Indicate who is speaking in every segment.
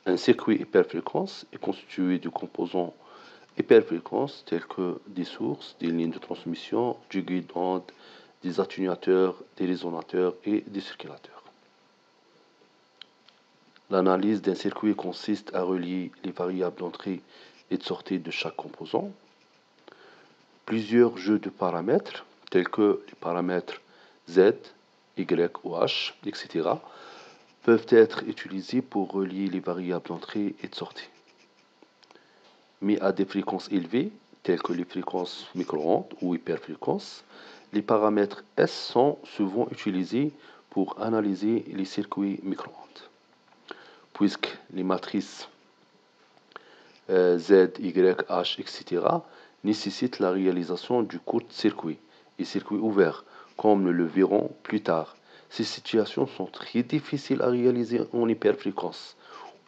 Speaker 1: Un circuit hyperfréquence est constitué de composants hyperfréquences tels que des sources, des lignes de transmission, du guide d'onde, des atténuateurs, des résonateurs et des circulateurs. L'analyse d'un circuit consiste à relier les variables d'entrée et de sortie de chaque composant. Plusieurs jeux de paramètres, tels que les paramètres Z, Y ou H, etc., peuvent être utilisés pour relier les variables d'entrée et de sortie. Mais à des fréquences élevées, telles que les fréquences micro-ondes ou hyperfréquences, les paramètres S sont souvent utilisés pour analyser les circuits micro-ondes. Puisque les matrices Z, Y, H, etc. nécessitent la réalisation du court-circuit et circuit ouvert, comme nous le verrons plus tard. Ces situations sont très difficiles à réaliser en hyperfréquence,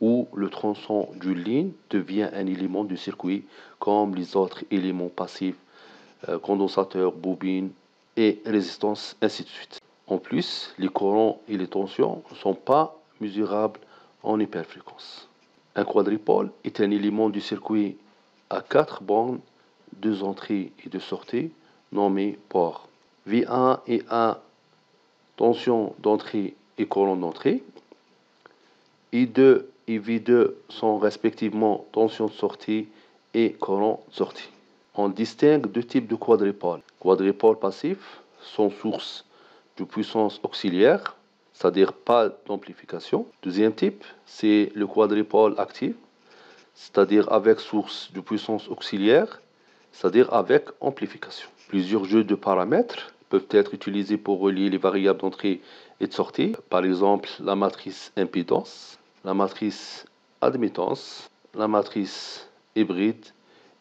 Speaker 1: où le tronçon d'une ligne devient un élément du circuit, comme les autres éléments passifs, condensateurs, bobines et résistances, ainsi de suite. En plus, les courants et les tensions ne sont pas mesurables en hyperfréquence. Un quadripôle est un élément du circuit à 4 bornes, 2 entrées et 2 sorties, nommé port. V1 et 1, tension d'entrée et courant d'entrée. I2 et V2 sont respectivement tension de sortie et courant de sortie. On distingue deux types de quadripôles. Quadripôle passif, sans source de puissance auxiliaire, c'est-à-dire pas d'amplification. Deuxième type, c'est le quadripôle actif, c'est-à-dire avec source de puissance auxiliaire, c'est-à-dire avec amplification. Plusieurs jeux de paramètres peuvent être utilisés pour relier les variables d'entrée et de sortie. Par exemple, la matrice impédance, la matrice admittance, la matrice hybride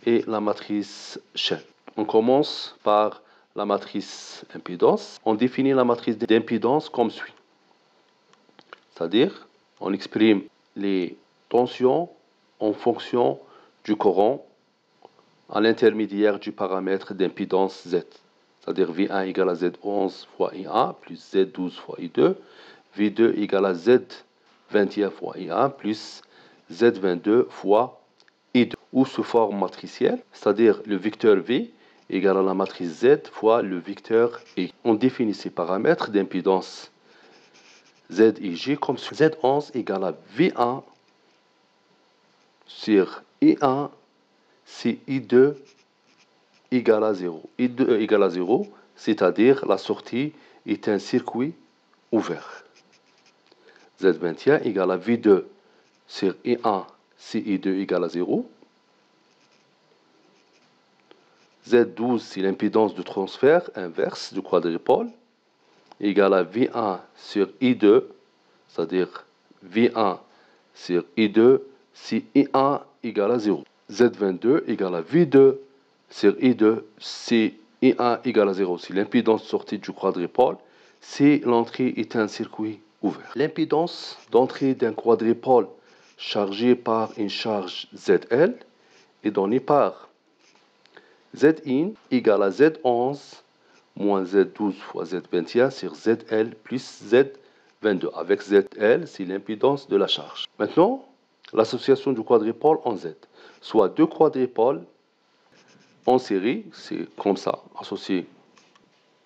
Speaker 1: et la matrice chaîne. On commence par la matrice impédance. On définit la matrice d'impédance comme suit. C'est-à-dire, on exprime les tensions en fonction du courant à l'intermédiaire du paramètre d'impédance Z. C'est-à-dire V1 égale à Z11 fois I1 plus Z12 fois I2. V2 égale à Z21 fois I1 plus Z22 fois I2. Ou sous forme matricielle, c'est-à-dire le vecteur V égale à la matrice Z fois le vecteur I. On définit ces paramètres d'impédance Z et G comme suit. Z11 égale à V1 sur I1 si I2 égale à 0. I2 égale à 0, c'est-à-dire la sortie est un circuit ouvert. Z21 égale à V2 sur I1 si I2 égale à 0. Z12, c'est l'impédance de transfert inverse du quadripôle, égale à V1 sur I2, c'est-à-dire V1 sur I2 si I1 égale à 0. Z22 égale à V2 sur I2 si I1 égale à 0. Si l'impédance sortie du quadripôle, si l'entrée est un circuit ouvert. L'impédance d'entrée d'un quadripôle chargé par une charge ZL est donnée par Zin égale à Z11 moins Z12 fois Z21 sur ZL plus Z22. Avec ZL, c'est l'impédance de la charge. Maintenant, l'association du quadripôle en Z. Soit deux quadripôles en série, c'est comme ça, associé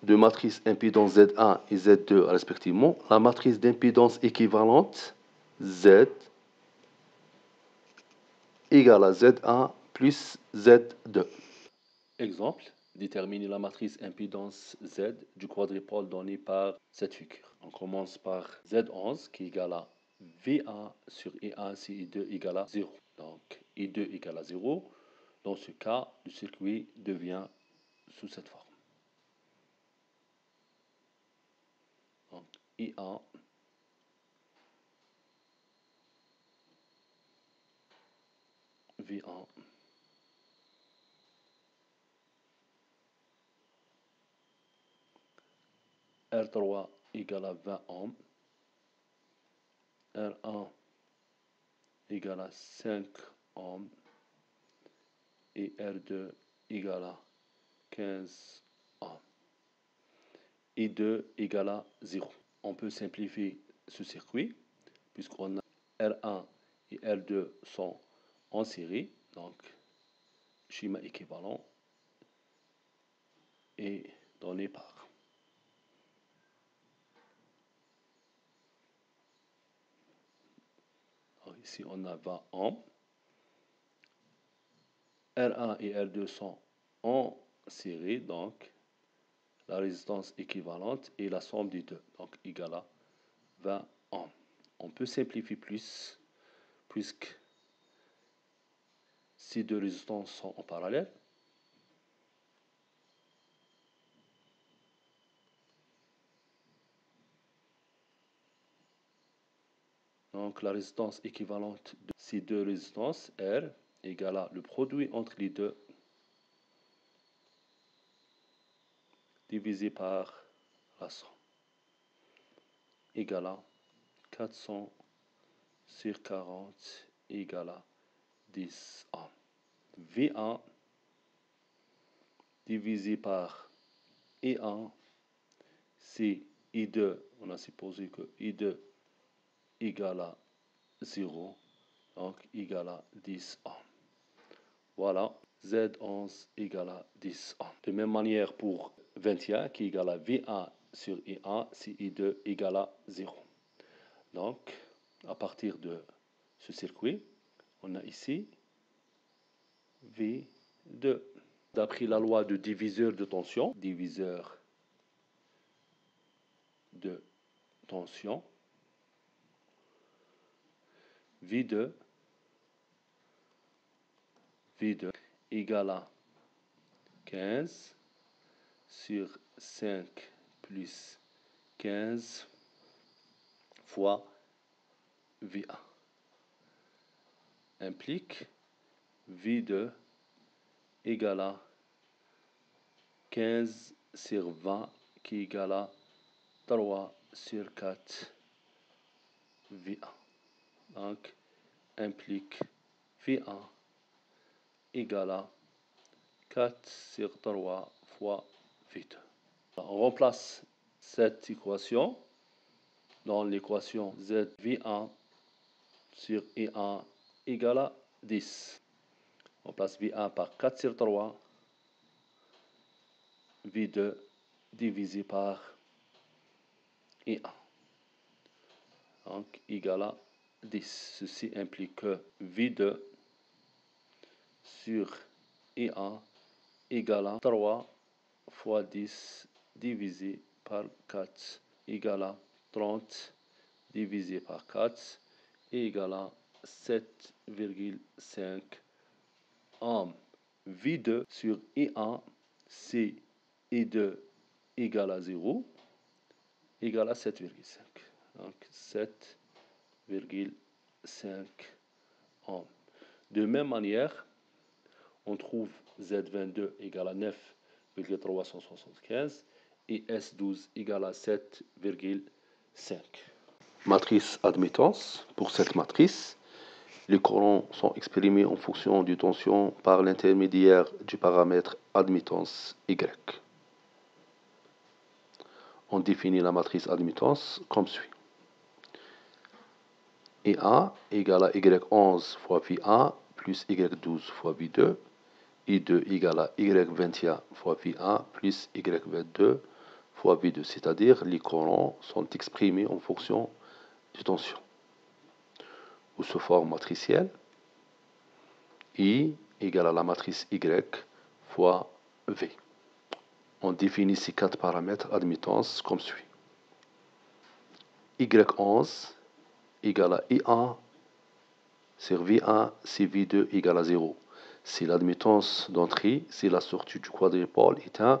Speaker 1: de matrices impédance Z1 et Z2 respectivement. La matrice d'impédance équivalente Z égale à Z1 plus Z2. Exemple, déterminer la matrice impédance Z du quadripôle donné par cette figure. On commence par Z11 qui est égal à V1 sur I1 si I2 égale à 0. Donc I2 égale à 0. Dans ce cas, le circuit devient sous cette forme. Donc I1 V1 R3 égale à 20 ohms, R1 égale à 5 ohms et R2 égale à 15 ohms. I2 égale à 0. On peut simplifier ce circuit puisqu'on a R1 et R2 sont en série, donc schéma équivalent est donné par. Alors ici, on a 20 ohms. R1 et R2 sont en série, donc la résistance équivalente est la somme des deux, donc égale à 20 ohms. On peut simplifier plus, puisque ces deux résistances sont en parallèle. Donc la résistance équivalente de ces deux résistances, R, égale à le produit entre les deux divisé par la somme, égale à 400 sur 40 égale à 10 ohms. V1 divisé par I1, c'est I2, on a supposé que I2 égale à 0, donc égale à 10 ohms. Voilà, Z11 égale à 10 ohms. De même manière pour 21 qui égale à V1 sur I1, c'est I2 égale à 0. Donc, à partir de ce circuit, on a ici V2. D'après la loi de diviseur de tension, V2 égale à 15 sur 5 plus 15 fois V1 implique V2 égale à 15 sur 20 qui égale à 3 sur 4 V1. Donc, implique V1 égale à 4 sur 3 fois V2. On remplace cette équation dans l'équation ZV1 sur I1 égale à 10. On place V1 par 4 sur 3, V2 divisé par I1. Donc, égale à 10. Ceci implique que V2 sur I1 égale à 3 fois 10 divisé par 4 égale à 30 divisé par 4 égale à 7,5 ohms. V2 sur I1, c'est I2 égale à 0 égale à 7,5. Donc 7,5 ohms. De même manière, on trouve Z22 égale à 9,375 et S12 égale à 7,5. Matrice admittance. Pour cette matrice, les courants sont exprimés en fonction du tension par l'intermédiaire du paramètre admittance Y. On définit la matrice admittance comme suit. I1 égale à Y11 fois V1 plus Y12 fois V2. I2 égale à Y21 fois V1 plus Y22 fois V2. C'est-à-dire les courants sont exprimés en fonction de tension. Ou sous forme matricielle, I égale à la matrice Y fois V. On définit ces quatre paramètres admittance comme suit. Y11 égale à I1 sur V1 si V2 égale à 0. C'est l'admittance d'entrée si la sortie du quadripôle est un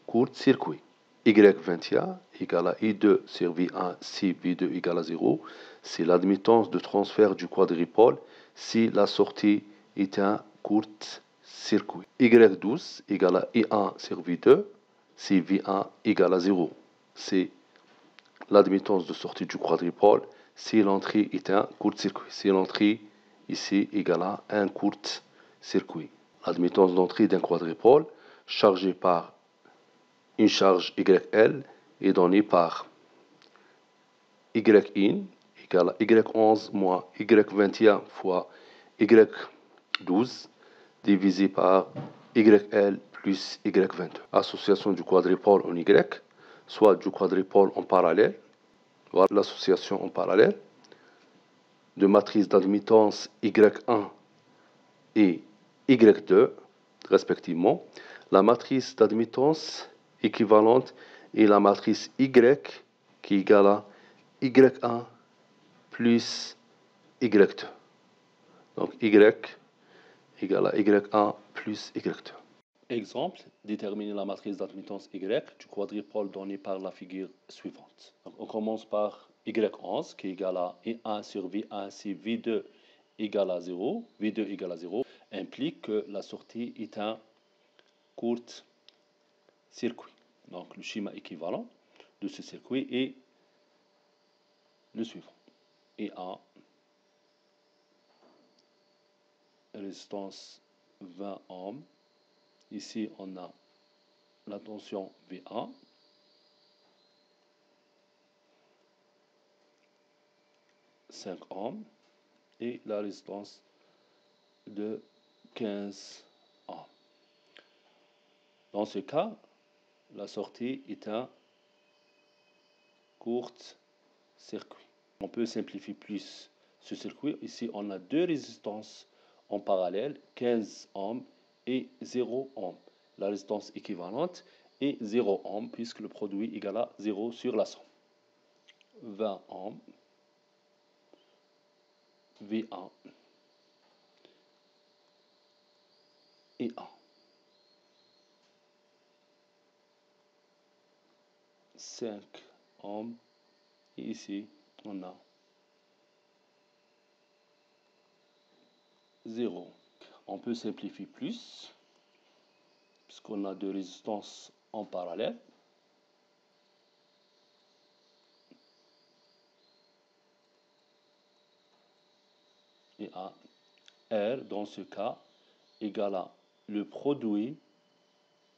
Speaker 1: court-circuit. Y21 égale à I2 sur V1 si V2 égale à 0. C'est l'admittance de transfert du quadripôle si la sortie est un court-circuit. Y12 égale à I1 sur V2 si V1 égale à 0. C'est l'admittance de sortie du quadripôle si l'entrée est un court-circuit. Si l'entrée ici égale à un court-circuit. L'admittance d'entrée d'un quadripôle chargé par une charge YL est donnée par YIN égale à Y11 moins Y21 fois Y12 divisé par YL plus Y22. Association du quadripôle en Y, soit du quadripôle en parallèle. Voilà l'association en parallèle de matrices d'admittance Y1 et Y2, respectivement. La matrice d'admittance équivalente est la matrice Y qui est égale à Y1 plus Y2. Donc Y égale à Y1 plus Y2. Exemple, déterminer la matrice d'admittance Y du quadripôle donné par la figure suivante. Donc, on commence par Y11 qui est égal à I1 sur V1 si V2 égale à 0. V2 égale à 0 implique que la sortie est un court-circuit. Donc le schéma équivalent de ce circuit est le suivant. I1, résistance 20 ohms. Ici, on a la tension V1. Ohms et la résistance de 15 ohms. Dans ce cas, la sortie est un court-circuit. On peut simplifier plus ce circuit. Ici, on a deux résistances en parallèle, 15 ohms et 0 ohms. La résistance équivalente est 0 ohms puisque le produit est égal à 0 sur la somme. 20 ohms, V1 et 1. 5 ohms et ici on a 0. On peut simplifier plus puisqu'on a deux résistances en parallèle. Et à R dans ce cas égale à le produit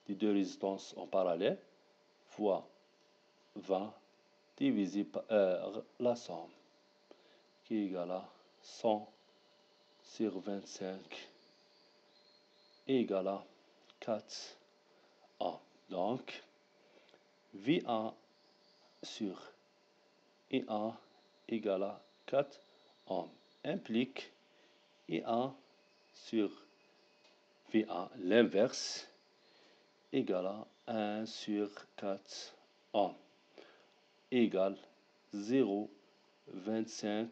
Speaker 1: des deux résistances en parallèle fois 20 divisé par la somme qui est égale à 100 sur 25 est égal à 4 A. Donc, V1 sur I1 égale à 4 ohms implique I1 sur V1, l'inverse, égale à 1 sur 4 ohms égale 0,25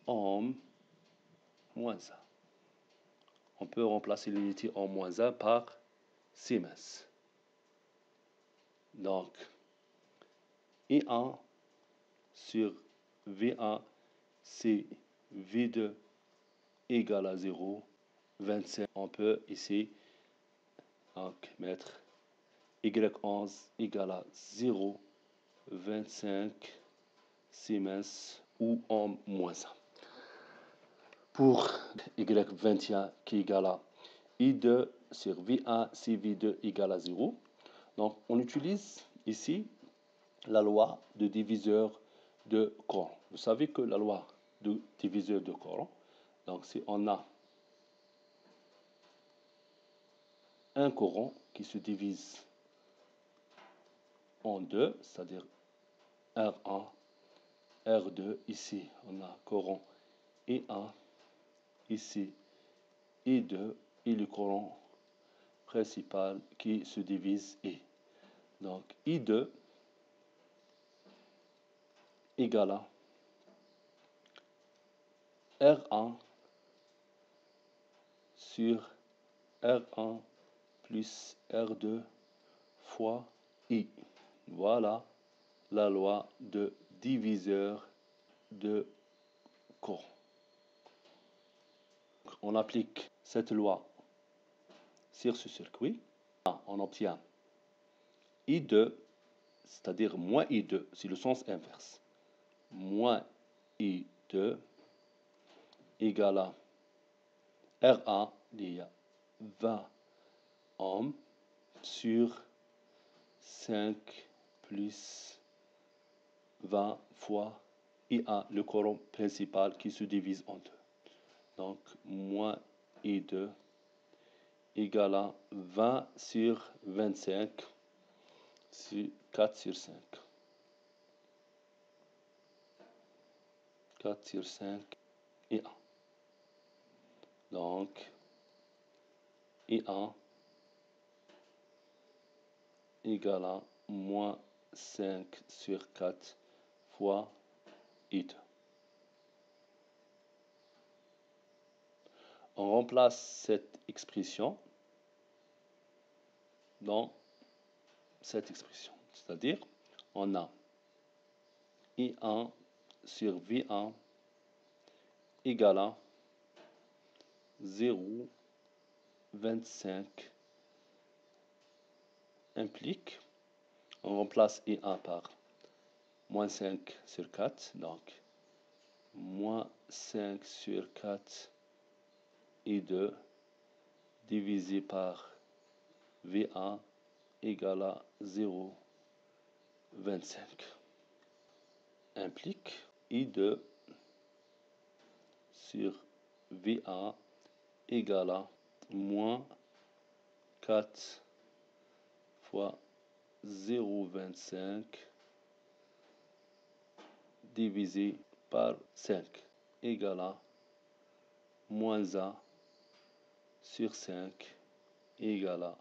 Speaker 1: ohms moins 1. On peut remplacer l'unité en moins 1 par Siemens. Donc, I1 sur V1, c'est V2 égale à 0,25. On peut ici donc, mettre Y11 égale à 0,25 Siemens ou ohm moins 1. Pour Y21 qui est égal à I2 sur V1 si V2 égale à 0. Donc, on utilise ici la loi de diviseur de courant. Vous savez que la loi de diviseur de courant, donc si on a un courant qui se divise en deux, c'est-à-dire R1, R2, ici on a courant I1, ici I2 et le courant principal qui se divise I. Donc I2 égale à R1 sur R1 plus R2 fois I. Voilà la loi de diviseur de courant. On applique cette loi sur ce circuit. On obtient I2, c'est-à-dire moins I2, c'est le sens inverse. Moins I2 égale à R1, il y a 20 ohms sur 5 plus 20 fois IA, le courant principal qui se divise en deux. Donc, moins I2 égale à 20 sur 25 sur 4 sur 5. 4 sur 5 IA. Donc, IA égale à moins 5 sur 4 fois I2. On remplace cette expression dans cette expression. C'est-à-dire, on a I1 sur V1 égale à 0,25 implique, on remplace I1 par moins 5 sur 4, donc moins 5 sur 4 I2 divisé par V1 égale à 0,25 implique I2 sur V1 égale à moins 4 fois 0,25 divisé par 5 égale à moins 1 sur 5 égale à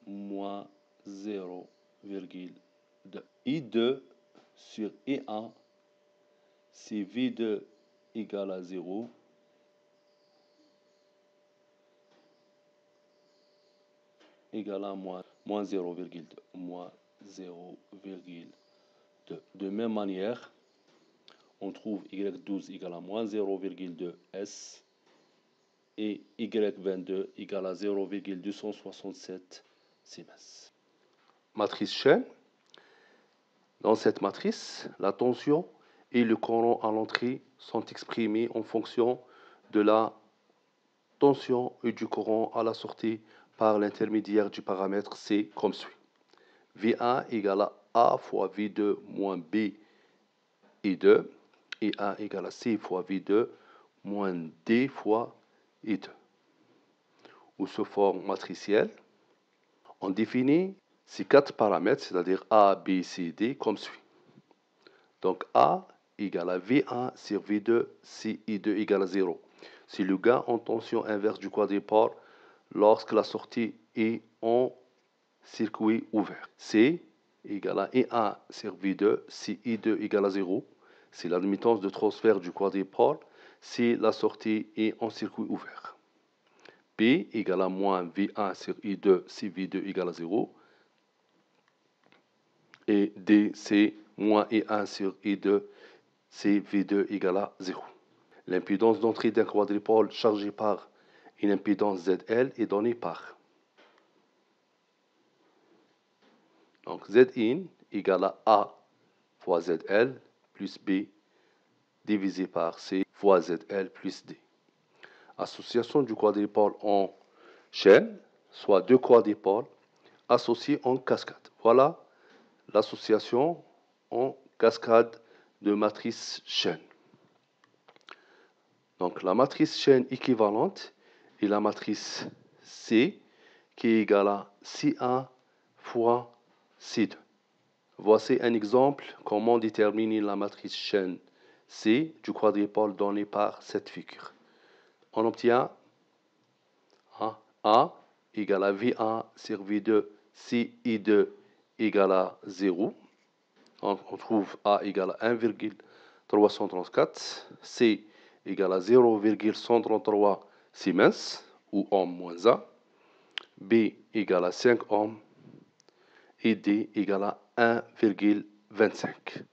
Speaker 1: moins 0,2. I2 sur I1, si V2 égale à 0, égale à moins 0,2. Moins 0,2. De même manière, on trouve Y12 égale à moins 0,2 S et Y22 égale à 0,267 Siemens. Matrice chaîne. Dans cette matrice, la tension et le courant à l'entrée sont exprimés en fonction de la tension et du courant à la sortie par l'intermédiaire du paramètre C comme suit. V1 égale à A fois V2 moins B I2 et A égale à C fois V2 moins D fois I2. Ou sous forme matricielle, on définit ces quatre paramètres, c'est-à-dire A, B, C, D, comme suit. Donc A égale à V1 sur V2 si I2 égale à 0. C'est le gain en tension inverse du quadripôle lorsque la sortie est en circuit ouvert. C égale à I1 sur V2 si I2 égale à 0. C'est l'admittance de transfert du quadripôle si la sortie est en circuit ouvert. B égale à moins V1 sur I2 si V2 égale à 0. Et D, c'est moins I1 sur I2 si V2 égale à 0. L'impédance d'entrée d'un quadripôle chargé par une impédance ZL est donnée par. Donc Zin égale à A fois ZL plus B divisé par C fois ZL plus D. Association du quadripôle en chaîne, soit deux quadripoles associés en cascade. Voilà l'association en cascade de matrice chaîne. Donc la matrice chaîne équivalente est la matrice C qui est égale à C1 fois C2. Voici un exemple comment déterminer la matrice chaîne C du quadripôle donné par cette figure. On obtient A égale à V1 sur V2 si I2 égale à 0. On trouve A égale à 1,334, C égale à 0,133 Siemens ou ohm moins 1, B égale à 5 ohms et D égale à 1,25.